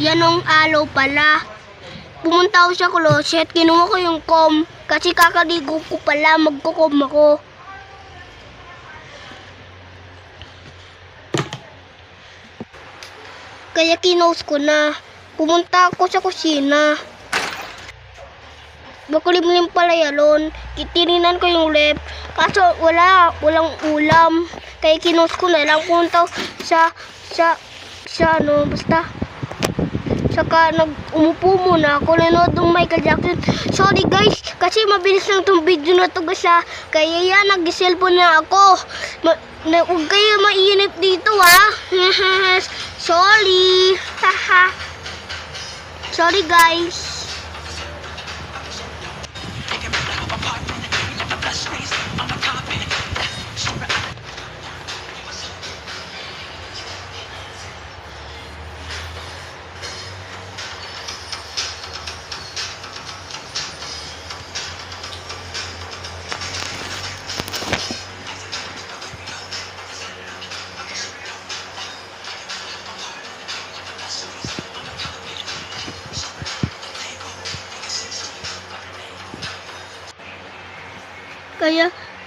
Yan ang aloe pala. Pumunta ako sa closet, kinuha ko yung comb. Kasi kakaligo ko pala, magkukom ako. Kaya kinose ko na. Pumunta ako sa kusina. Makulimlim pala yalon. Kitirinan ko yung rep. Kaso walang ulam. Kaya kinose ko na lang. Pumunta sa basta. Saka umupo muna ako. Nanood ng Michael Jackson. Sorry guys, kasi mabilis lang itong video na ito guys ha. Kaya yan, nag-cellphone na ako. Huwag kayo mainip dito ha. Sorry. Haha. Sorry guys.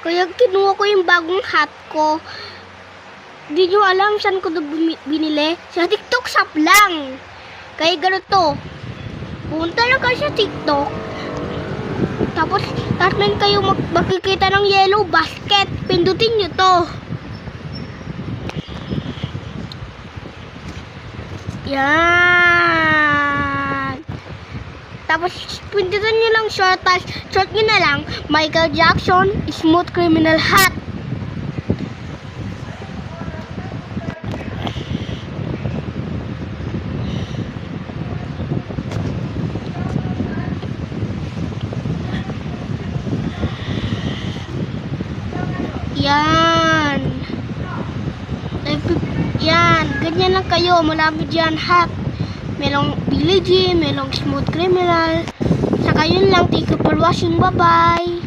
Kaya kinuha ko yung bagong hat ko. Di nyo alam saan ko binili? Sa TikTok shop lang. Kaya ganito. Punta lang kayo sa TikTok. Tapos meron kayo makikita ng yellow basket. Pindutin nyo to. Yan. Tapos pindutin nyo lang short. Tapos short nyo na lang Michael Jackson Smooth Criminal Hat. Yan. Yan. Ganyan lang kayo. Malapit dyan hat. Merong Billie Jean, merong Smooth Criminal. Saka yun lang. Thank you for watching. Bye-bye.